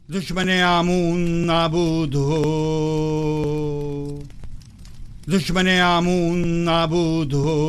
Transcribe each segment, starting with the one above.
دشمن آمون نابود ہو، دشمن آمون نابود ہو.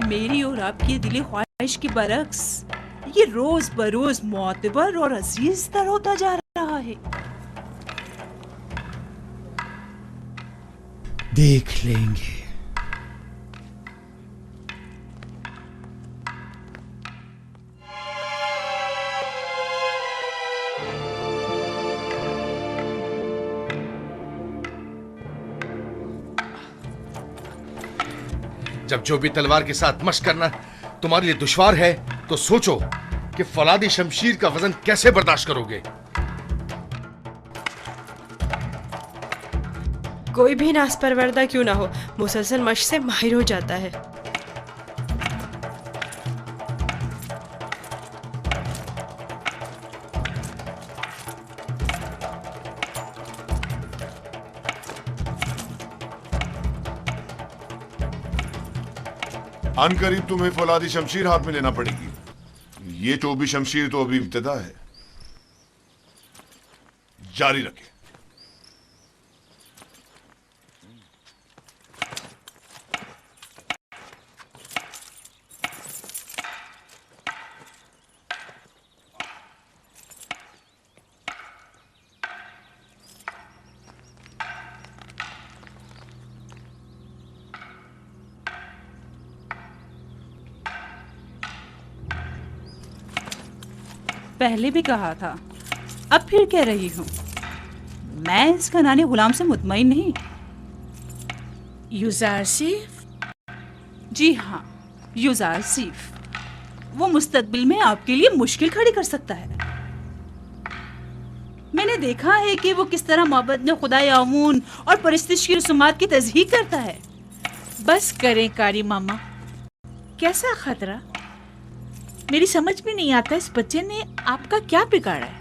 میری اور آپ کی دلی خواہش کے برعکس یہ روز بروز معتبر اور عزیز تر ہوتا جا رہا ہے. دیکھ لیں گے. جب جو بھی تلوار کے ساتھ مشق کرنا تمہارے لیے دشوار ہے تو سوچو کہ فولادی شمشیر کا وزن کیسے برداشت کرو گے. کوئی بھی ناز پروردہ کیوں نہ ہو، مسلسل مشق سے ماہر ہو جاتا ہے. ان قریب تمہیں فولادی شمشیر ہاتھ میں لینا پڑے گی. یہ چوبی شمشیر تو ابھی ابتدا ہے. جاری رکھیں. پہلے بھی کہا تھا، اب پھر کہہ رہی ہوں، میں اس کنعانی غلام سے مطمئن نہیں. یوزارسیف؟ جی ہاں، یوزارسیف. وہ مستقبل میں آپ کے لیے مشکل کھڑی کر سکتا ہے. میں نے دیکھا ہے کہ وہ کس طرح معبد میں خدائے آمون اور پرستش کی رسومات کی تصحیح کرتا ہے. بس کریں کاری ماما، کیسا خطرہ؟ میری سمجھ میں نہیں آتا اس بچے نے آپ کا کیا بگاڑا ہے.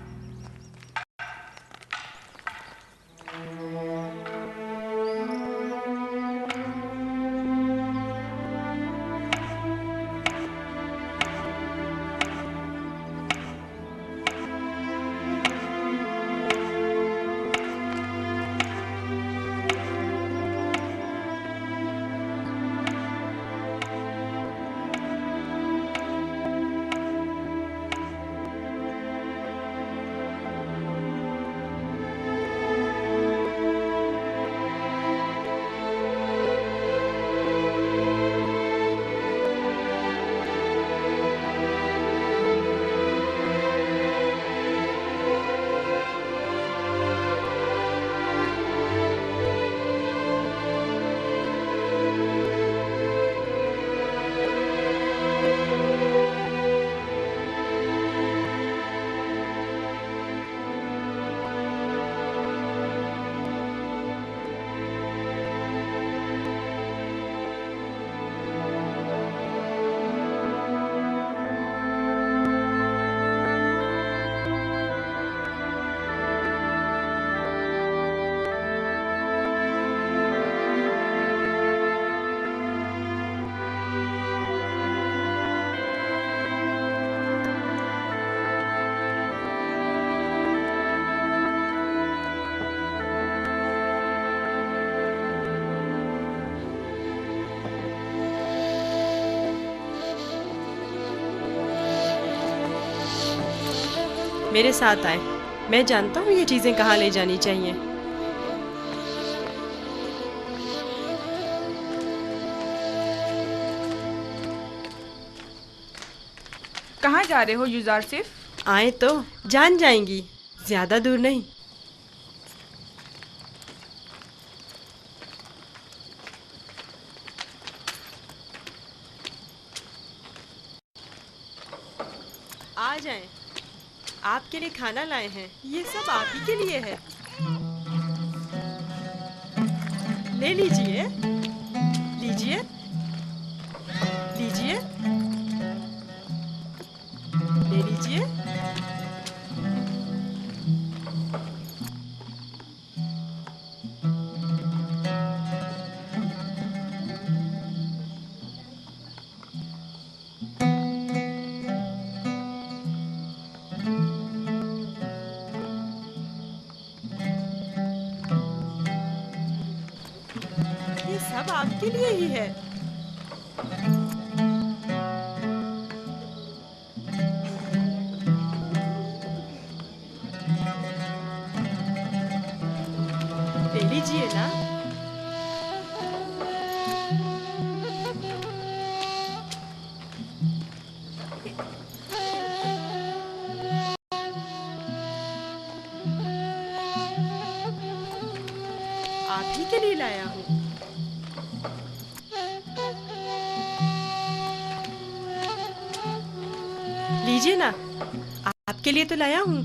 میرے ساتھ آئیں. میں جانتا ہوں یہ چیزیں کہاں لے جانی چاہیے. کہاں جا رہے ہو یوزار صرف؟ آئیں تو جان جائیں گی. زیادہ دور نہیں. آ جائیں. آپ کے لیے کھانا لائے ہیں. یہ سب آپ ہی کے لیے ہے. لے لیجئے. لیجئے. لیجئے. لے لیجئے. یہ سب آپ کے لیے ہی ہے. لے لیجئے نا. آپ ہی کے لیے لایا ہوں. لیجئے نا. آپ کے لیے تو لایا ہوں.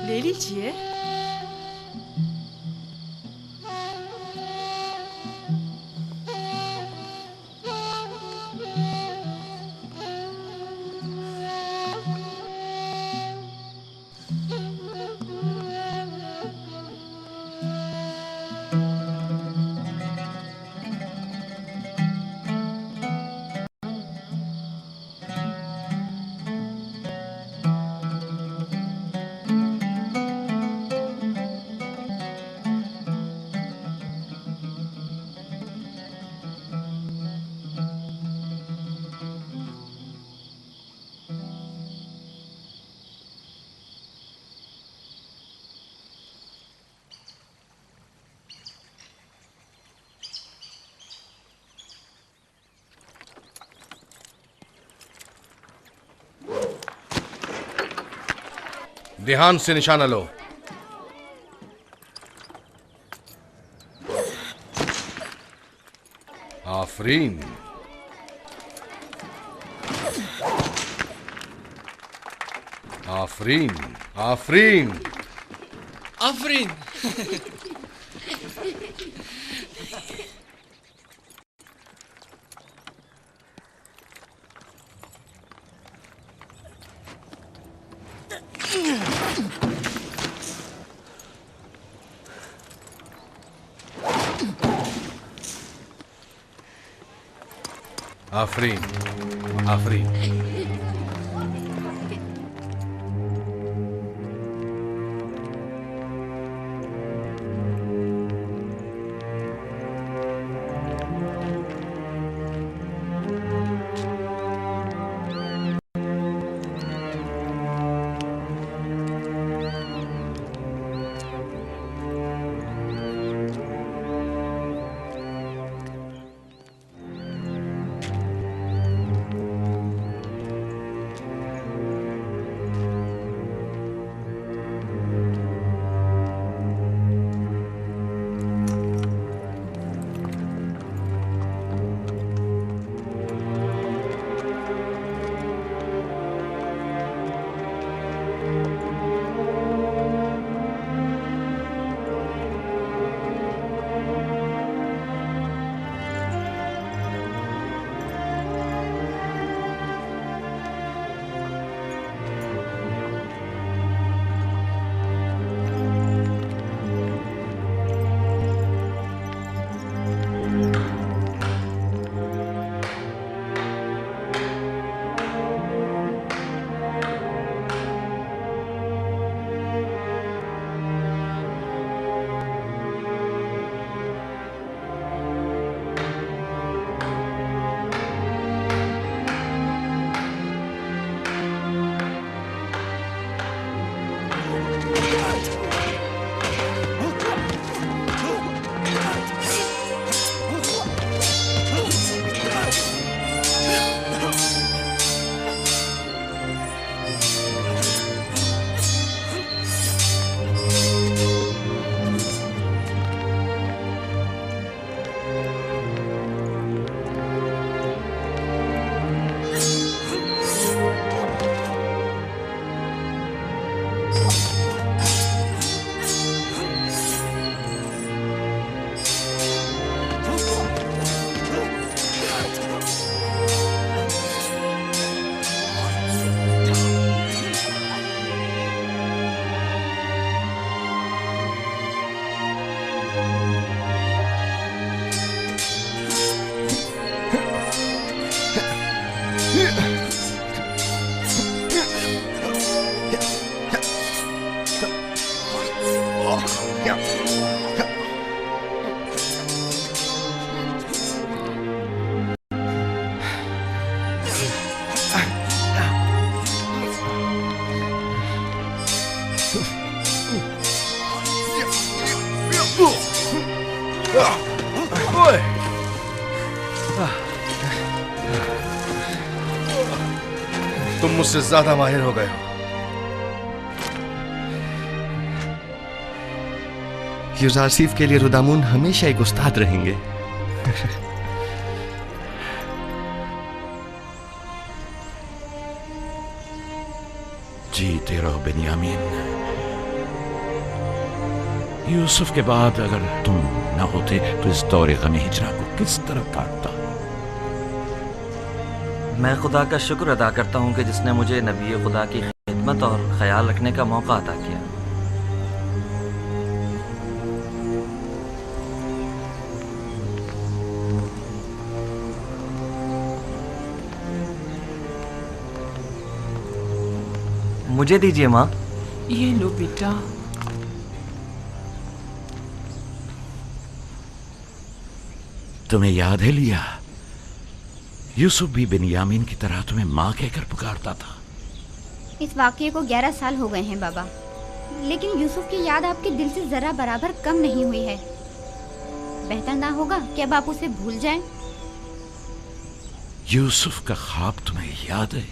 لے لیجئے. دھیان سے نشانہ لو. آفرین. آفرین. آفرین. آفرین. آفرین. آفرین. तुम मुझसे ज्यादा माहिर हो गए हो। यूजारसीफ के लिए रुदामुन हमेशा एक उस्ताद रहेंगे। जीते रहो बेनियामीन। यूसुफ के बाद अगर तुम न होते तो इस दौरे गम हिजरा को किस तरह काटता। मैं खुदा का शुक्र अदा करता हूँ कि जिसने मुझे नबी खुदा की खिदमत और ख्याल रखने का मौका अता किया। मुझे दीजिए माँ। ये लो बेटा। तुम्हें याद है लिया, यूसुफ भी बिन्यामीन की तरह तुम्हें माँ कहकर पुकारता था। इस वाक़ये को 11 साल हो गए हैं बाबा, लेकिन यूसुफ की याद आपके दिल से जरा बराबर कम नहीं हुई है। बेहतर ना होगा कि अब आप उसे भूल जाएं? यूसुफ का ख्वाब तुम्हें याद है?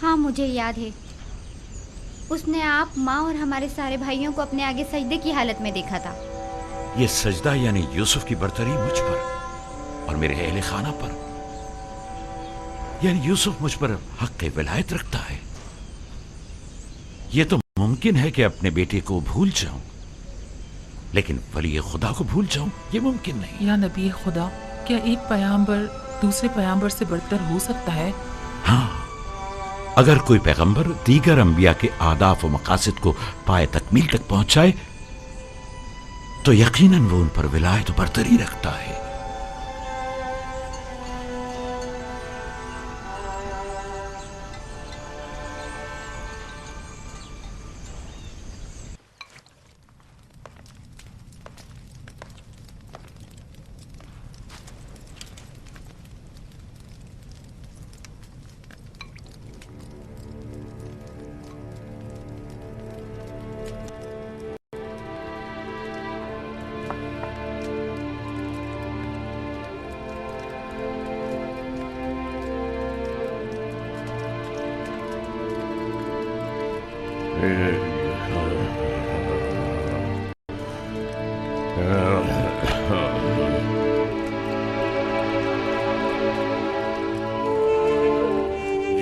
हाँ मुझे याद है। उसने आप, माँ और हमारे सारे भाइयों को अपने आगे सजदे की हालत में देखा था। ये सजदा यानी यूसुफ की बरतरी मुझ पर और मेरे अहले खाना पर, यानी यूसुफ मुझ पर हक विलायत रखता है। ये तो मुमकिन है कि अपने बेटे को भूल जाऊं, लेकिन वली खुदा को भूल जाऊं ये मुमकिन नहीं। या नबी खुदा, क्या एक पैगंबर दूसरे पैगंबर से बढ़कर हो सकता है? हाँ, अगर कोई पैगंबर दीगर अंबिया के आदाफ व मकासद को पाए तकमील तक पहुंचाए तो यकीनन वो उन पर विलायत बरतरी रखता है।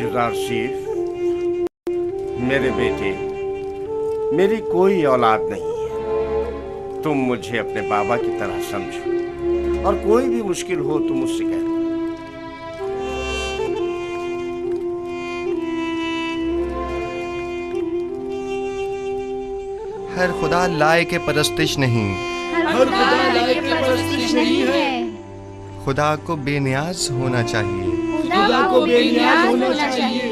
यूसुफ, मेरे बेटे, मेरी कोई औलाद नहीं है। तुम मुझे अपने बाबा की तरह समझो और कोई भी मुश्किल हो तो मुझसे कह दो। हर खुदा लाए के परस्तिश नहीं, हर खुदा लाए के परस्तिश नहीं है। खुदा को बेनियाज होना चाहिए, खुदा को बेनियाज होना चाहिए।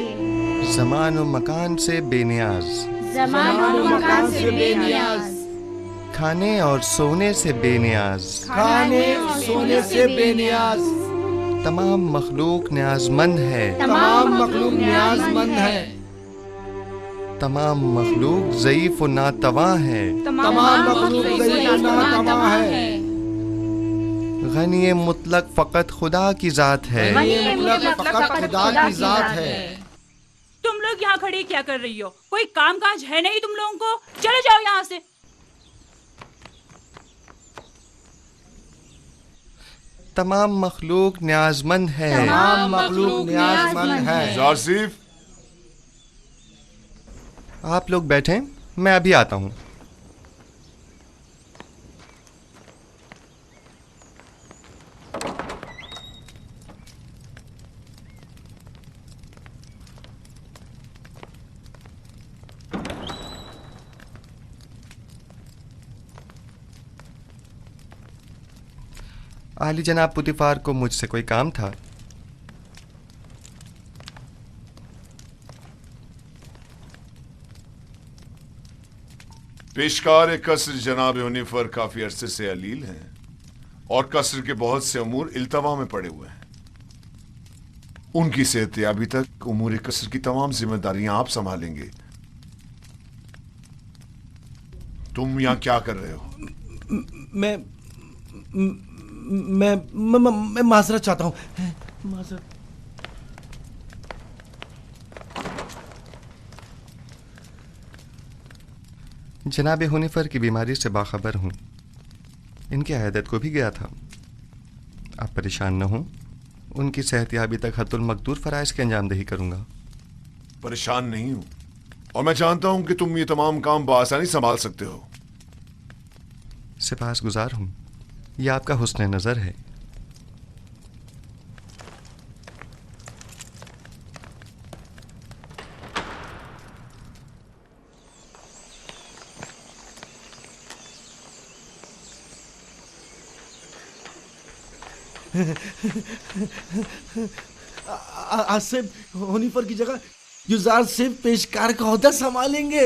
ज़मान और मकान से बेनियाज, ज़मान और मकान से बेनियाज। खाने और सोने से बेनियाज, खाने और सोने से बेनियाज। तमाम मखलूक न्याजमंद है, तमाम मखलूक न्याजमंद है। तमाम मखलूक ज़ईफ़ और नातवा है, तमाम मखलूक ज़ईफ़ और नातवा है। गनी मुतलक फ़कत खुदा की ज़ात है, फकत खुदा की ज़ात है। तुम लोग यहाँ खड़े क्या कर रही हो? कोई काम काज है नहीं तुम लोगों को? चले जाओ यहाँ से। तमाम मखलूक न्याजमंद है, तमाम मखलूक न्याजमंद है। यूसुफ, आप लोग बैठें, मैं अभी आता हूँ। आली जनाब पुतिफार को मुझसे कोई काम था। पेशकार कसर जनाब यूनिफर काफी अरसे से अलील हैं और कसर के बहुत से उमूर इल्तवा में पड़े हुए हैं। उनकी सेहतयाबी तक उमूर कसर की तमाम जिम्मेदारियां आप संभालेंगे। तुम यहाँ क्या कर रहे हो? मैं माजरत चाहता हूँ। माजरत। जनाब हुनिफर की बीमारी से बाखबर हूँ। इनकी अयादत को भी गया था। आप परेशान न हों, उनकी सेहतयाबी तक हद्दुल मकदूर फराइज की अंजामदही करूँगा। परेशान नहीं हूँ और मैं जानता हूँ कि तुम ये तमाम काम बआसानी संभाल सकते हो। सिपासगुजार हूँ, यह आपका हुस्न नज़र है। आसिफ हुनिफर की जगह युजार सिर्फ पेशकार का ओहदा संभालेंगे।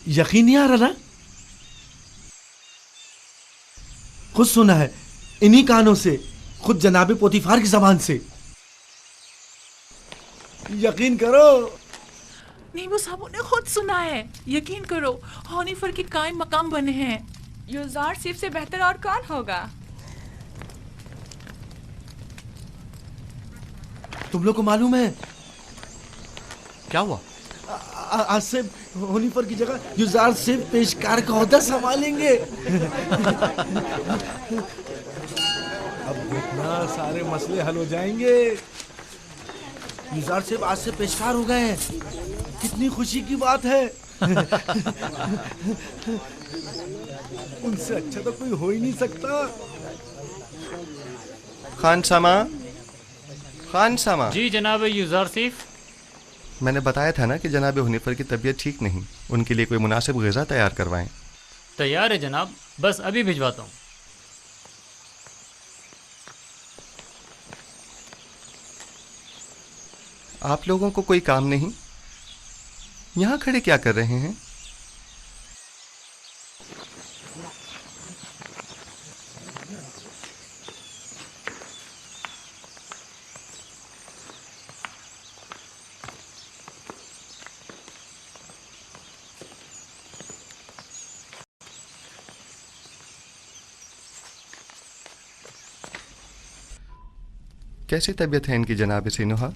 यकीन नहीं आ रहा ना? खुद सुना है इन्हीं कानों से, खुद जनाबे पोतीफार की जबान से। यकीन करो। नीबू साहब ने खुद सुना है। यकीन करो, हुनिफर के कायम मकाम बने हैं। युजार सिर्फ से बेहतर और कौन होगा? तुम लोग को मालूम है क्या हुआ? आसिफ हुनिफर की जगह युजार सिर्फ पेशकार का ओहदा संभालेंगे। अब देखना सारे मसले हल हो जाएंगे। युजार सिर्फ आज से पेशकार हो गए हैं। कितनी खुशी की बात है। उनसे अच्छा तो कोई हो ही नहीं सकता। खान सामा। जी जनाब युजारसिफ। मैंने बताया था ना कि जनाब हुनिफर की तबीयत ठीक नहीं, उनके लिए कोई मुनासिब ग़िज़ा तैयार करवाएं। तैयार है जनाब, बस अभी भिजवाता हूँ। आप लोगों को कोई काम नहीं? यहाँ खड़े क्या कर रहे हैं? कैसी तबीयत है इनकी जनाब सिनुहा?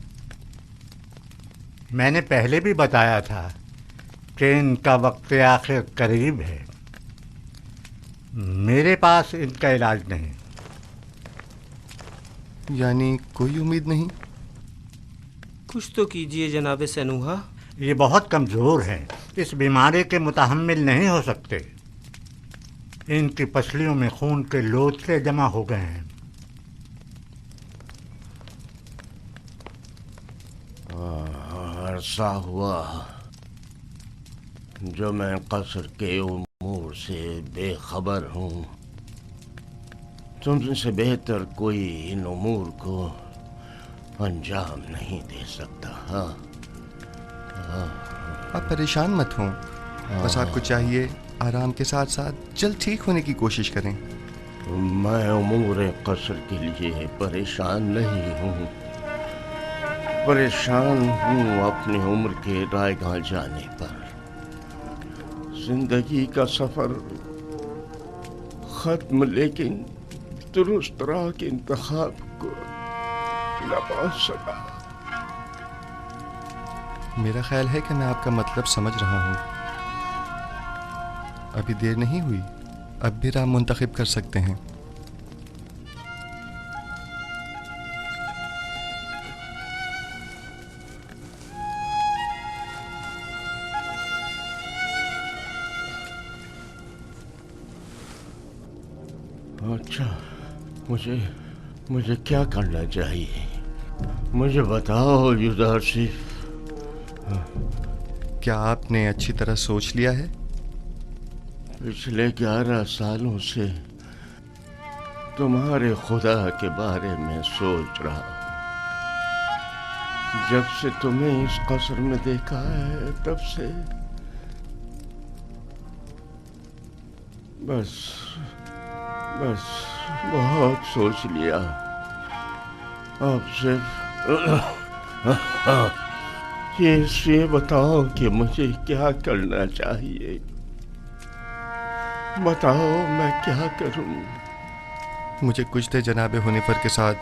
मैंने पहले भी बताया था कि इनका वक्त आखिर करीब है। मेरे पास इनका इलाज नहीं। यानी कोई उम्मीद नहीं? कुछ तो कीजिए जनाब सनूहा। ये बहुत कमज़ोर हैं, इस बीमारी के मुतहम्मिल नहीं हो सकते। इनकी पसलियों में खून के लोथड़े जमा हो गए हैं। अरसा हुआ जो मैं कसर के उमूर से बेखबर हूँ। तुमसे बेहतर कोई इन उमूर को अंजाम नहीं दे सकता। आप परेशान मत हों, बस आपको चाहिए आराम के साथ साथ जल्द ठीक होने की कोशिश करें। मैं उमूर कसर के लिए परेशान नहीं हूँ। परेशान हूँ अपनी उम्र के रायगाह जाने पर। जिंदगी का सफर खत्म, लेकिन दुरुस्त राह के इंतखाब को न पा सका। मेरा ख्याल है कि मैं आपका मतलब समझ रहा हूँ। अभी देर नहीं हुई, अब भी राह मुंतखब कर सकते हैं। अच्छा, मुझे क्या करना चाहिए? मुझे बताओ युजारसिफ। क्या आपने अच्छी तरह सोच लिया है? पिछले 11 सालों से तुम्हारे खुदा के बारे में सोच रहा हूँ। जब से तुम्हें इस कसर में देखा है तब से बस बहुत सोच लिया। अब सिर्फ ये बताओ कि मुझे क्या करना चाहिए। बताओ मैं क्या करूं। मुझे कुछ देर जनाब हुनिफर के साथ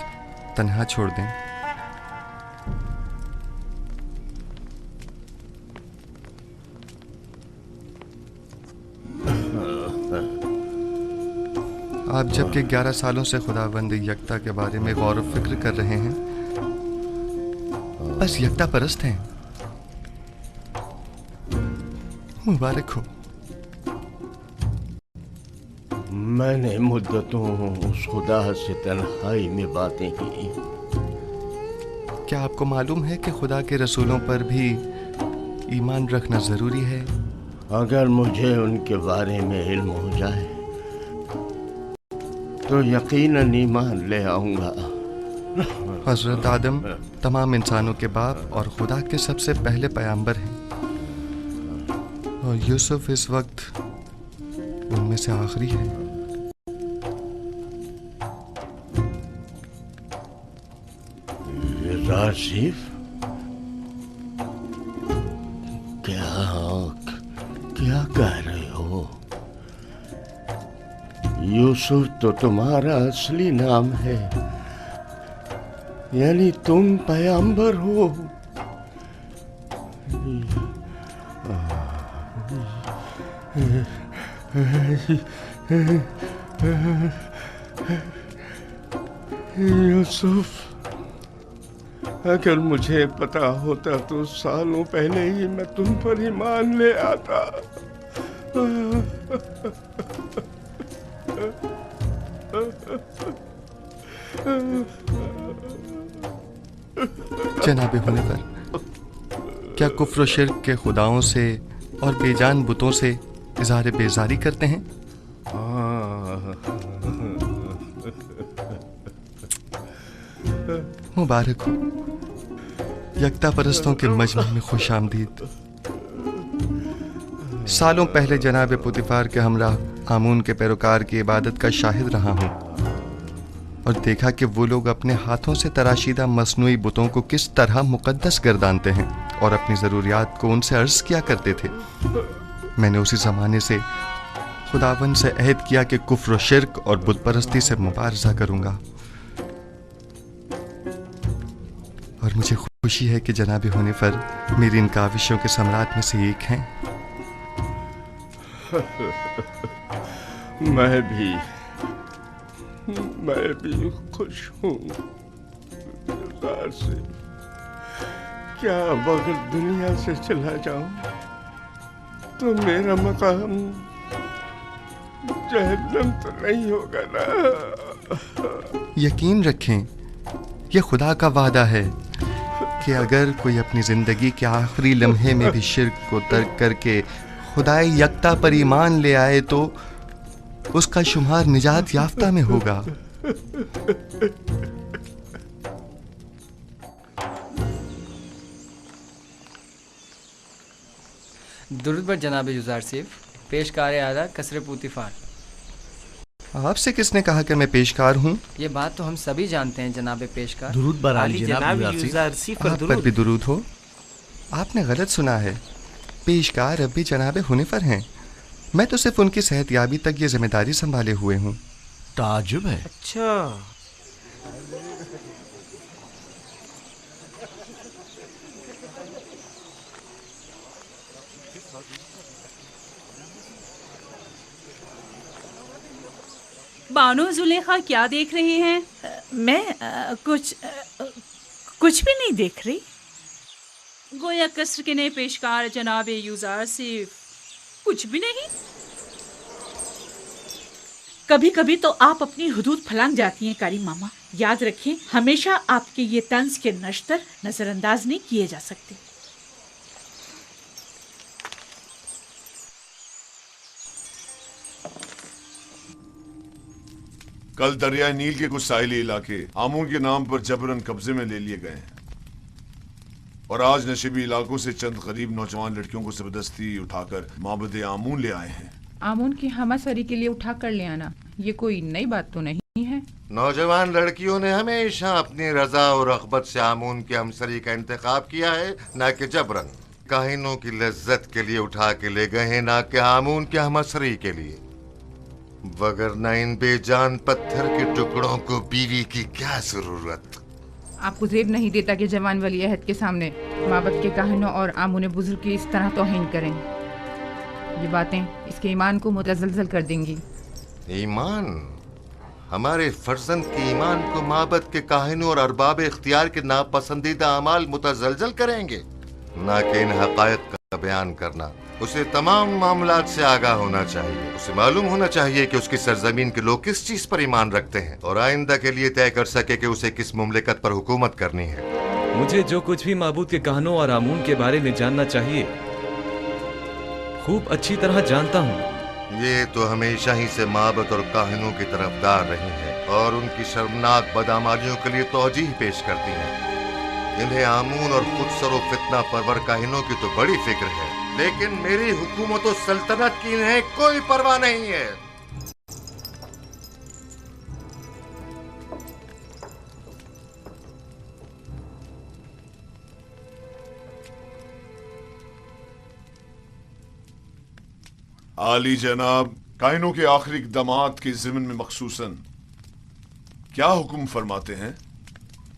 तन्हा छोड़ दें। आप जबकि 11 सालों से खुदाबंद यकता के बारे में गौर व फिक्र कर रहे हैं, बस यकता परस्त हैं। मुबारक हो। मैंने मुद्दतों उस खुदा से तन्हाई में बातें की। क्या आपको मालूम है कि खुदा के रसूलों पर भी ईमान रखना जरूरी है? अगर मुझे उनके बारे में इल्म हो जाए तो यकीनन ईमान ले आऊंगा। हजरत आदम तमाम इंसानों के बाप और खुदा के सबसे पहले पैगंबर हैं, और यूसुफ इस वक्त उनमें से आखिरी है। राशिफ, क्या कह रहे हो? यूसुफ तो तुम्हारा असली नाम है, यानी तुम पैगंबर हो। यूसुफ, अगर मुझे पता होता तो सालों पहले ही मैं तुम पर ईमान ले आता। जनाब हुनिफर, क्या कुफ्र शिर्क के खुदाओं से और बेजान बुतों से इज़हार बेजारी करते हैं? मुबारक हो। यकता परस्तों के मजमे में खुश आमदीद। सालों पहले जनाब पुतिफार के हमरा आमून के पैरोकार की इबादत का शाहिद रहा हूँ, और देखा कि वो लोग अपने हाथों से तराशीदा मसनूई बुतों को किस तरह मुकद्दस गर्दानते हैं और अपनी ज़रूरियात को उनसे अर्ज़ किया करते थे। मैंने उसी ज़माने से खुदावन से अहद किया कि कुफ्र शिर्क और बुत परस्ती से मुबारज़ा करूँगा, और मुझे खुशी है कि जनाब हुनिफर मेरी इन काविशों के सम्राट में से एक हैं। मैं भी खुश हूँ। से क्या अगर दुनिया से चला जाऊं तो मेरा मकाम जहन्नम तो नहीं होगा ना? यकीन रखें, ये खुदा का वादा है कि अगर कोई अपनी जिंदगी के आखिरी लम्हे में भी शिर्क को तर्क करके खुदाए यकता पर ईमान ले आए तो उसका शुमार निजात याफ्ता में होगा। दुरूद बर जनाब युज़ार सिफ, पेशकार आला कसर पुतिफार। आपसे किसने कहा कि मैं पेशकार हूँ? ये बात तो हम सभी जानते हैं जनाब पेशकार। दुरूद बर आली जनाब युज़ार सिफ। आप पर भी दुरूद हो। आपने गलत सुना है, पेशकार अब भी जनाब हुनिफर हैं। मैं तो सिर्फ उनकी सेहतयाबी तक ये जिम्मेदारी संभाले हुए हूँ। ताजुब है। अच्छा, बानो जुलेखा क्या देख रहे हैं? मैं कुछ भी नहीं देख रही। गोया कसर के नए पेशकार जनाब युज़ार सिर्फ कुछ भी नहीं। कभी कभी तो आप अपनी हुदूद फलांग जाती हैं कारी मामा। याद रखें, हमेशा आपके ये तंज के नश्तर नजरअंदाज नहीं किए जा सकते। कल दरिया नील के कुछ साहिली इलाके आमून के नाम पर जबरन कब्जे में ले लिए गए हैं। और आज नशीबी इलाकों से चंद गरीब नौजवान लड़कियों को जबरदस्ती उठाकर माबद आमून ले आए हैं। आमून की हमासरी के लिए उठा कर ले आना ये कोई नई बात तो नहीं है। नौजवान लड़कियों ने हमेशा अपनी रजा और रग़बत से आमून की हमसरी का इंतखाब किया है, ना कि जबरन। काहिनों की लज्जत के लिए उठा के ले गए हैं, ना कि आमून की हमसरी के लिए। वगरना इन बेजान पत्थर के टुकड़ों को बीवी की क्या जरूरत। आपको ज़ेब नहीं देता कि जवान वली अहद के सामने माबद के काहिनों और आमून बुजुर्ग की इस तरह तौहीन करें। ये बातें इसके ईमान को मुतज़लज़ल कर देंगी। ईमान? हमारे फर्जंद के ईमान को माबद के काहिनों और अरबाब इख्तियार के नापसंदीदा अमाल मुतज़लज़ल करेंगे, ना कि इन हक़ाइक़ का बयान करना। उसे तमाम मामलात से आगाह होना चाहिए। उसे मालूम होना चाहिए कि उसकी सरजमीन के लोग किस चीज पर ईमान रखते हैं और आइंदा के लिए तय कर सके कि उसे किस मुमलिकत पर हुकूमत करनी है। मुझे जो कुछ भी माबूद के कहनों और आमून के बारे में जानना चाहिए खूब अच्छी तरह जानता हूँ। ये तो हमेशा ही से माबद और काहिनों की तरफदार रही है और उनकी शर्मनाक बदआमालियों के लिए तौजीह पेश करती हैं। इन्हें आमून और खुद सरो फितना परवर काहिनों की तो बड़ी फिक्र है, लेकिन मेरी हुकूमत और सल्तनत की इन्हें कोई परवाह नहीं है। आली जनाब, काहिनों के आखिरी इक़दामात के ज़िम्न में मखसूसन क्या हुक्म फरमाते हैं?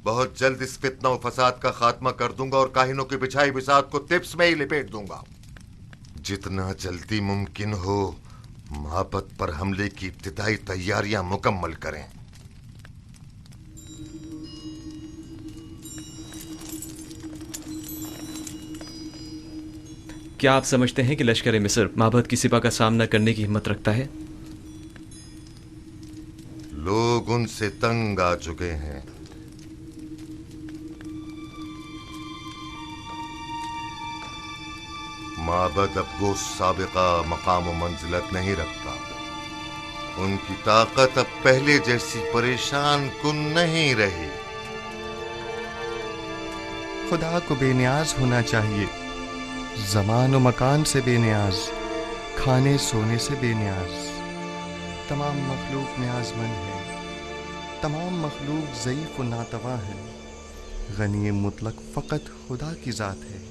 बहुत जल्द इस फितना और फसाद का खात्मा कर दूंगा और काहिनों की बिछाई बिसात को तिप्स में ही लिपेट दूंगा। जितना जल्दी मुमकिन हो माबद पर हमले की इब्तिदाई तैयारियां मुकम्मल करें। क्या आप समझते हैं कि लश्कर मिस्र माबद की सिपा का सामना करने की हिम्मत रखता है? लोग उनसे तंग आ चुके हैं। माबद अब वो साबिका मकाम व मंजिलत नहीं रखता। उनकी ताकत अब पहले जैसी परेशान कुन नहीं रही। खुदा को बेनियाज होना चाहिए, ज़मान व मकान से बेनियाज, खाने सोने से बेनियाज। तमाम मखलूक न्याज़मंद है, तमाम मखलूक ज़ईफ़ व नातवा है। गनी मुतलक फ़कत खुदा की ज़ात है।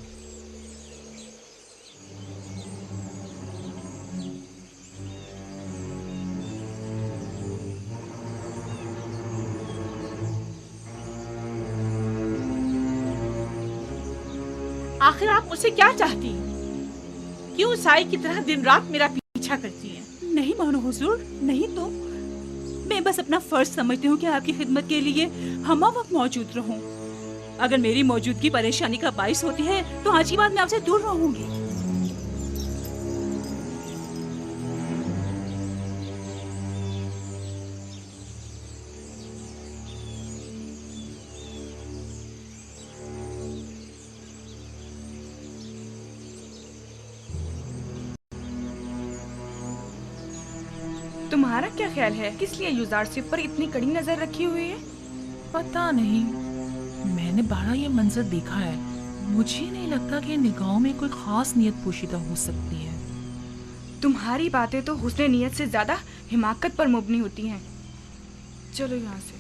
आखिर आप मुझसे क्या चाहती हैं? क्यों साई की तरह दिन रात मेरा पीछा करती हैं? नहीं मानो हुजूर, नहीं तो मैं बस अपना फर्ज समझती हूँ कि आपकी खिदमत के लिए हम वक्त मौजूद रहूं। अगर मेरी मौजूदगी परेशानी का बाइस होती है तो आज की बात मैं आपसे दूर रहूंगी। तुम्हारा क्या ख्याल है किस लिए यूजारशिप पर इतनी कड़ी नजर रखी हुई है? पता नहीं, मैंने बड़ा ये मंजर देखा है। मुझे नहीं लगता कि निगाहों में कोई खास नियत पोशीदा हो सकती है। तुम्हारी बातें तो हुस्न नियत से ज्यादा हिमाकत पर मबनी होती हैं। चलो यहाँ से।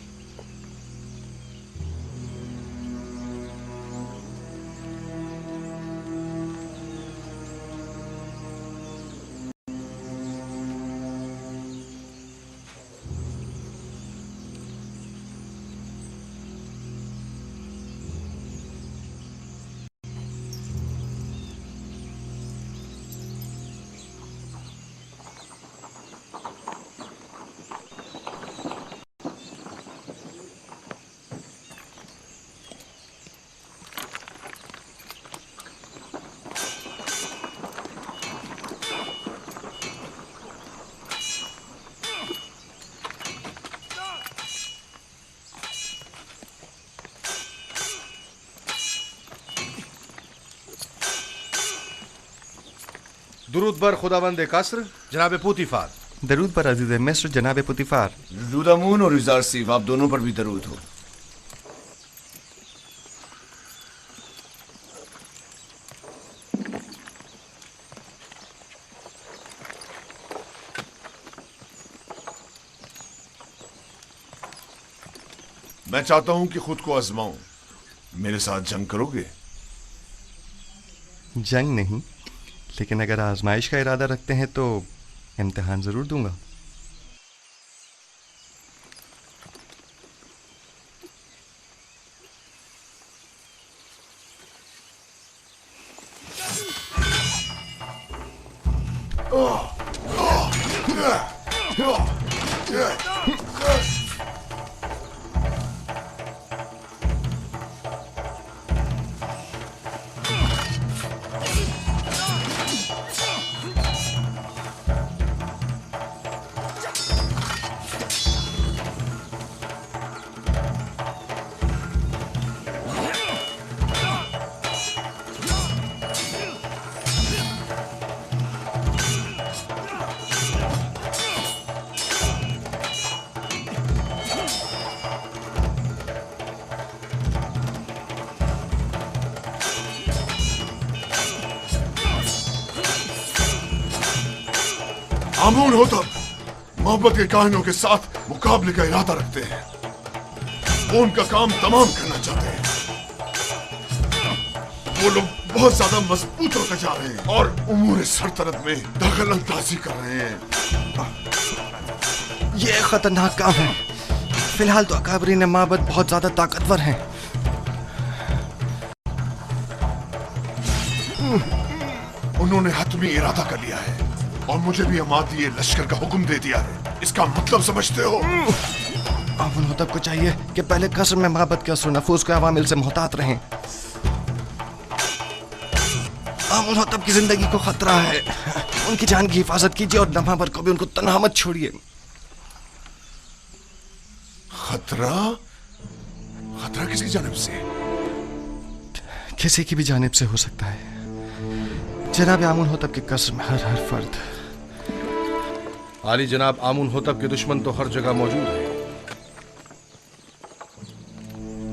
दुरूद बर खुदाबंद कासर जनाब पुतिफार। दरूद पर अजीज मिस्र जनाब पुतिफार। दुदामून और इजार सीफ, आप दोनों पर भी दरूद हो। मैं चाहता हूं कि खुद को आजमाऊं। मेरे साथ जंग करोगे? जंग नहीं, लेकिन अगर आजमाइश का इरादा रखते हैं तो इम्तिहान जरूर दूंगा। आमून होतब मोहब्बत के काहिनों के साथ मुकाबले का इरादा रखते हैं। वो उनका काम तमाम करना चाहते हैं। वो लोग बहुत ज्यादा मजबूत होते जा रहे हैं और उमूर सल्तनत में दखल अंदाजी कर रहे हैं। ये खतरनाक काम है। फिलहाल तो अकाबरीन माबद बहुत ज्यादा ताकतवर हैं। उन्होंने हतमी इरादा कर लिया है और मुझे भी अमादिये लश्कर का हुक्म दे दिया है। इसका मतलब समझते हो? आमुन होतब को चाहिए कि पहले कसर में माबद के असर नफूस के अवामिल से मोहतात रहें। आमुन होतब की जिंदगी को खतरा है। उनकी जान की हिफाजत कीजिए और नमाबर को भी उनको तन्हा मत छोड़िए। खतरा? खतरा किसकी जानिब से? किसी की भी जानिब से हो सकता है। जनाब आमुन होतब के कसर में हर फर्द। आली जनाब, आमुन होतब के दुश्मन तो हर जगह मौजूद है।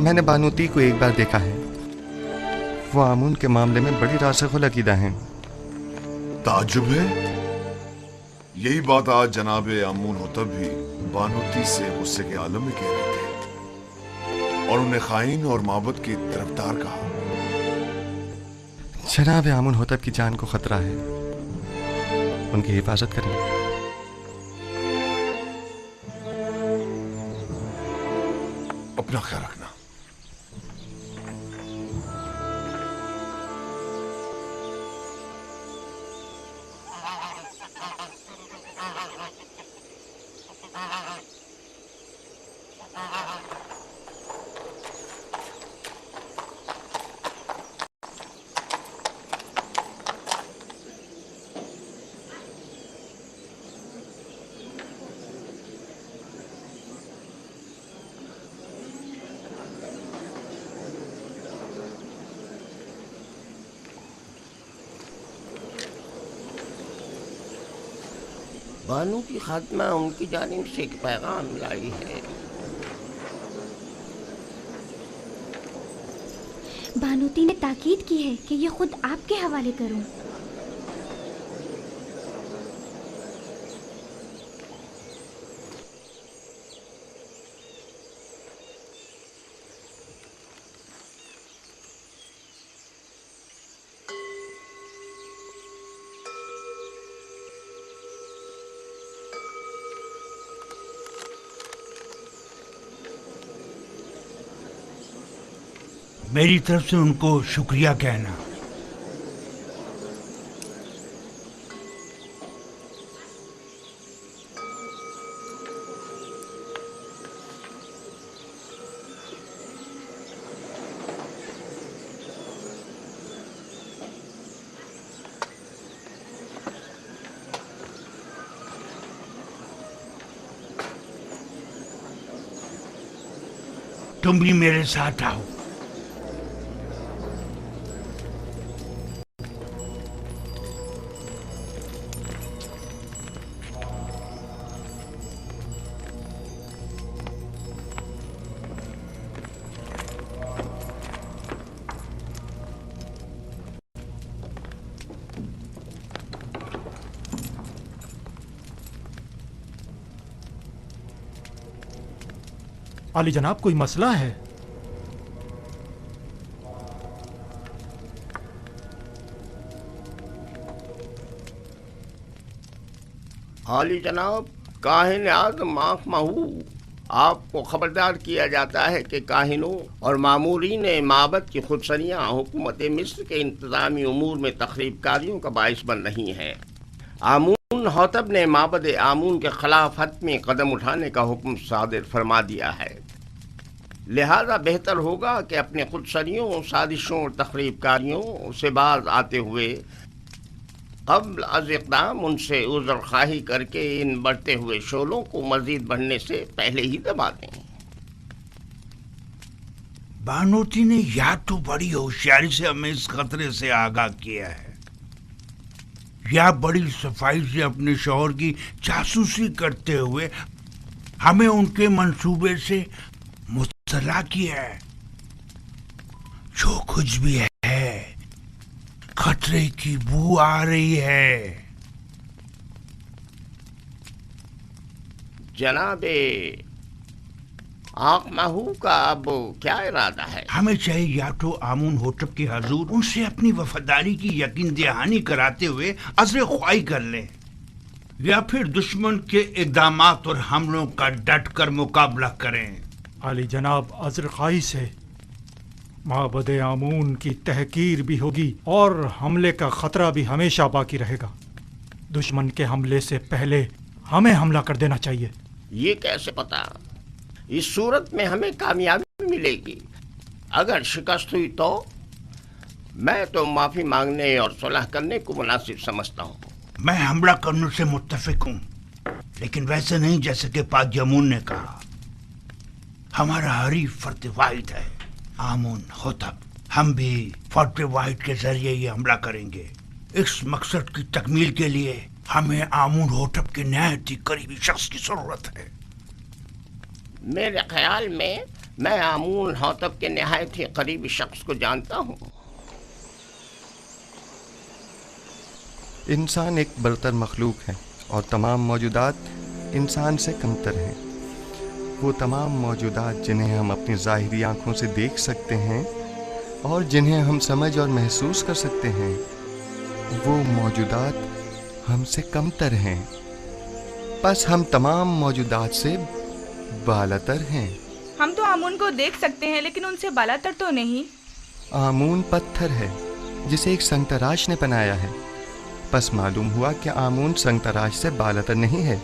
मैंने बानूती को एक बार देखा है। वो आमुन के मामले में बड़ी रासिख़ुल अक़ीदा हैं। ताज्जुब है। यही बात आज जनाब आमून होतब भी बानूती से गुस्से के आलम में कह रहे थे और उन्हें खाइन और माबद की तरफदार कहा। जनाब आमुन होतब की जान को खतरा है। उनकी हिफाजत करें। अपना ख्याल रखना। बानू की खात्मा उनकी जानिब से एक पैगाम लाई है। बानूती ने ताकीद की है कि ये खुद आपके हवाले करूं। मेरी तरफ से उनको शुक्रिया कहना। तुम भी मेरे साथ आओ। आली जनाब कोई मसला है? आली जनाब, काहिन आज़म आँख महू, आपको खबरदार किया जाता है कि काहिनों और मामूरीन माबद की खुदसरियाँ हुकूमत मिस्र के इंतज़ामी उमूर में तखरीबकारियों का बाइस बन रही हैं। आमून हौतब ने माबद आमून के खिलाफ हतमी कदम उठाने का हुक्म सादिर फरमा दिया है। लिहाजा बेहतर होगा कि अपने खुदसरियों, साजिशों और तखरीबकारियों से बाज आते हुए क़ब्ल अज़ इक़दाम उनसे उज़्र ख़्वाही करके इन बढ़ते हुए शोलों को मज़ीद बढ़ने से पहले ही दबा दें। बानोती ने या तो बड़ी होशियारी से हमें इस खतरे से आगाह किया है, या बड़ी सफाई से अपने शौहर की जासूसी करते हुए हमें उनके मंसूबे से मुत्तला किया है। जो कुछ भी है, खतरे की बू आ रही है। जनाबे आँख महू का अब क्या इरादा है? हमें चाहिए या तो आमून होटब के हजूर उनसे अपनी वफादारी की यकीन दहानी कराते हुए अज़्र ख्वाही कर लें, या फिर दुश्मन के इक़दामात और हमलों का डट कर मुकाबला करें। आली जनाब, अज़्र ख्वाही से माबद आमून की तहकीर भी होगी और हमले का खतरा भी हमेशा बाकी रहेगा। दुश्मन के हमले से पहले हमें हमला कर देना चाहिए। ये कैसे पता? इस सूरत में हमें कामयाबी मिलेगी। अगर शिकस्त हुई तो मैं तो माफी मांगने और सुलह करने को मुनासिब समझता हूँ। मैं हमला करने से मुत्तफिक हूँ, लेकिन वैसे नहीं जैसे कि पाक यमून ने कहा। हमारा हरीफ फर्द वाहिद है, आमून होतब। हम भी फर्द वाहिद के जरिए ये हमला करेंगे। इस मकसद की तकमील के लिए हमें आमून होतब के नहायत ही करीबी शख्स की जरूरत है। मेरे ख्याल में मैं आमून होतब के नहायत ही करीबी शख्स को जानता हूँ। इंसान एक बरतर मखलूक है और तमाम मौजूदात इंसान से कमतर हैं। वो तमाम मौजूदात जिन्हें हम अपनी ज़ाहिरी आँखों से देख सकते हैं और जिन्हें हम समझ और महसूस कर सकते हैं, वो मौजूदात हमसे कमतर हैं। बस हम तमाम मौजूदात से बालातर हैं। हम तो आमून को देख सकते हैं, लेकिन उनसे बालातर तो नहीं। आमून पत्थर है जिसे एक संगतराश ने बनाया है। बस मालूम हुआ कि आमून संगतराश से बालातर नहीं है,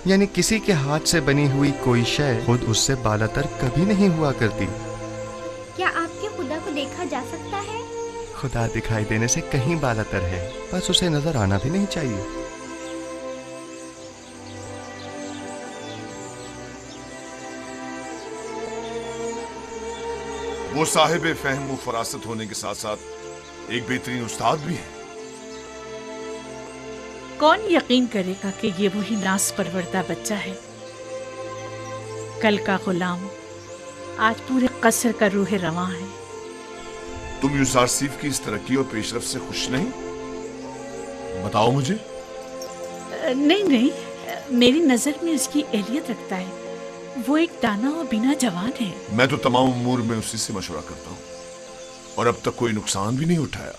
यानी किसी के हाथ से बनी हुई कोई शय खुद उससे बालातर कभी नहीं हुआ करती। क्या आपके खुदा को देखा जा सकता है? खुदा दिखाई देने से कहीं बालातर है, बस उसे नजर आना भी नहीं चाहिए। वो साहिब फहम व फरासत होने के साथ साथ एक बेहतरीन उस्ताद भी है। कौन यकीन करेगा कि ये वही नास परवरदा बच्चा है? कल का गुलाम आज पूरे कसर का रूह रवां है। तुम यूसारसीफ की इस तरक्की और पेशरफ से खुश नहीं? बताओ मुझे। नहीं नहीं, मेरी नजर में उसकी एहलियत रखता है। वो एक दाना और बिना जवान है। मैं तो तमाम उमूर में उसी से मशवरा करता हूँ और अब तक कोई नुकसान भी नहीं उठाया।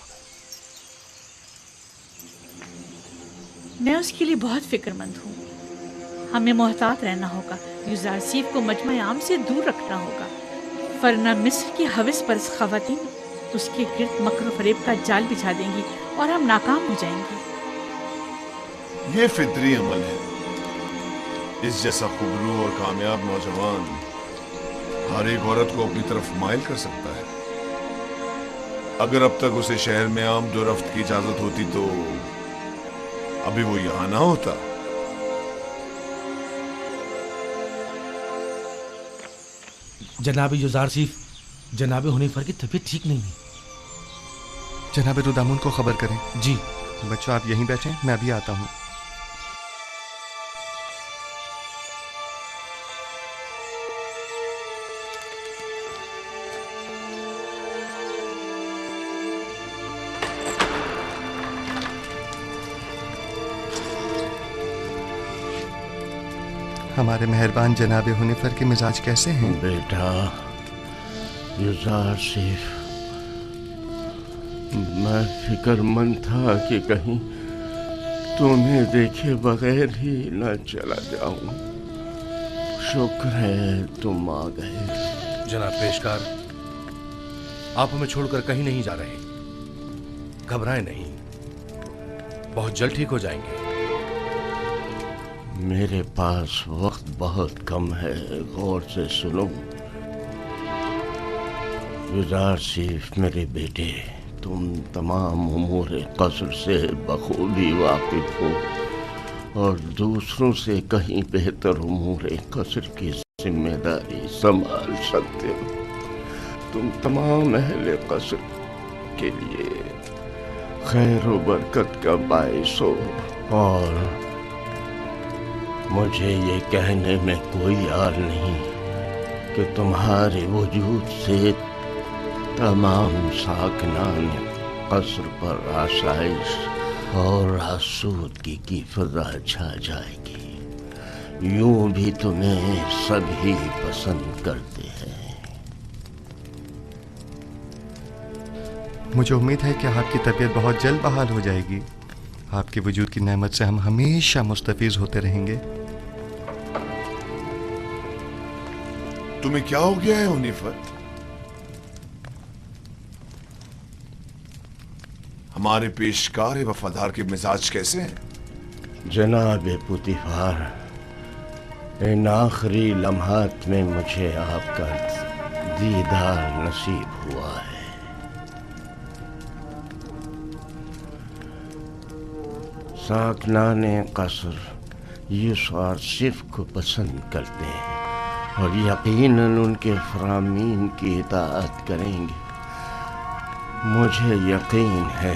मैं उसके लिए बहुत फिक्रमंद हूँ। हमें मोहतात रहना होगा। यूजारसीफ को मजमा आम से दूर रखना होगा, वरना मिस्र की हविस परस खवातीन उसके गिर्द मकर फरेब का जाल बिछा देंगी और हम नाकाम हो जाएंगे। ये फितरी अमल है। इस जैसा खुबरू और कामयाब नौजवान हर एक औरत को अपनी तरफ माइल कर सकता है। अगर अब तक उसे शहर में आमदोरफ्त की इजाजत होती तो अभी वो यहां ना होता। जनाब यूजारसीफ, जनाब हुनैफर की तबीयत ठीक नहीं है। जनाब रुदामुन को खबर करें। जी। बच्चों आप यहीं बैठें, मैं अभी आता हूँ। हमारे मेहरबान जनाब हुनिफर के मिजाज कैसे हैं? बेटा यूजारशिफ, मैं फिक्रमंद था कि कहीं तुम्हें देखे बगैर ही न चला जाऊं। शुक्र है तुम आ गए। जनाब पेशकार, आप हमें छोड़कर कहीं नहीं जा रहे। घबराएं नहीं, बहुत जल्द ठीक हो जाएंगे। मेरे पास वक्त बहुत कम है, गौर से सुनो। यूजारशिफ मेरे बेटे, तुम तमाम उमूर कसर से बखूबी वाकिफ हो और दूसरों से कहीं बेहतर उमूर कसर की जिम्मेदारी संभाल सकते हो। तुम तमाम अहले कसर के लिए खैर व बरकत का बाइस हो और मुझे ये कहने में कोई आर नहीं कि तुम्हारे वजूद से तमाम साकनान कसर पर आसाइश और आसूदगी की फजा छा जाएगी। यूं भी तुम्हें सभी पसंद करते हैं। मुझे उम्मीद है कि आपकी तबीयत बहुत जल्द बहाल हो जाएगी। आपके वजूद की नेमत से हम हमेशा मुस्तफीज होते रहेंगे। तुम्हें क्या हो गया है हुनिफर? हमारे पेशकार वफादार के मिजाज कैसे हैं? जनाब पुतिफार, इन आखिरी लम्हात में मुझे आपका दीदार नसीब हुआ है। साकनाने कसर यूसुफ को पसंद करते हैं और यकीनन उनके फरामीन की इताअत करेंगे। मुझे यकीन है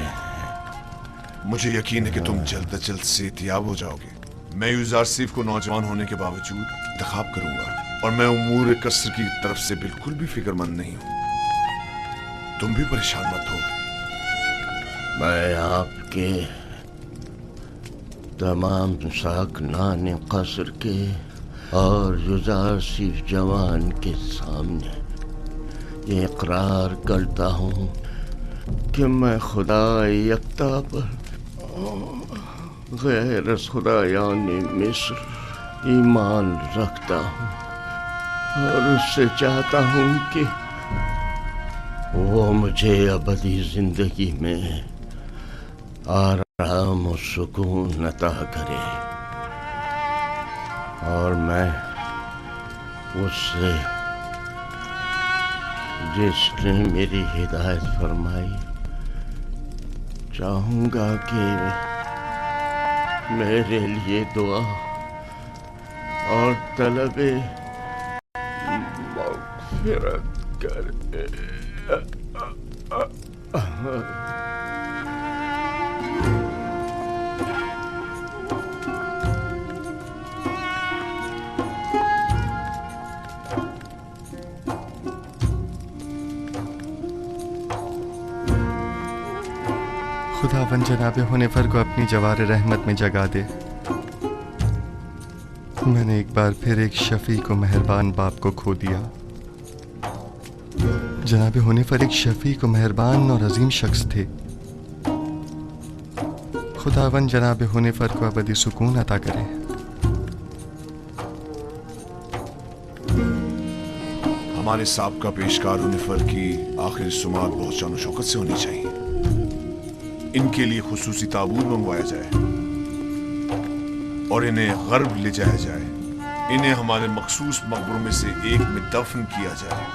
कि तुम जल्द अज जल्द सेहतियाब हो जाओगे। मैं यूसुफ को नौजवान होने के बावजूद इंतखाब करूंगा और मैं उमूर कसर की तरफ से बिल्कुल भी फिक्रमंद नहीं हूं। तुम भी परेशान मत हो। मैं आपके तमाम साकनान कसर के और यूसुफ जवान के सामने ये इकरार करता हूँ कि मैं खुदा यकता पर गैर खुदायानी मिस्र ईमान रखता हूँ और उससे चाहता हूँ कि वो मुझे अबदी जिंदगी में आराम और सुकून अता करे और मैं उससे जिसने मेरी हिदायत फरमाई चाहूंगा कि मेरे लिए दुआ और तलबे मग़फ़िरत करे। खुदावन जनाब हुनिफर को अपनी जवार रहमत में जगा दे। मैंने एक बार फिर एक शफी को मेहरबान बाप को खो दिया। जनाब हुनिफर एक शफी को मेहरबान और अजीम शख्स थे। खुदावन जनाब हुनिफर को अबदी सुकून अता करे। हमारे साबका पेशकार हुनिफर की आखिरी सुमात बहुत शान शौकत से होनी चाहिए। इनके लिए खुसूसी ताबूत मंगवाया जाए और इन्हें गर्ब ले जाया जाए। इन्हें हमारे मखसूस मकबरों में से एक में दफन किया जाए।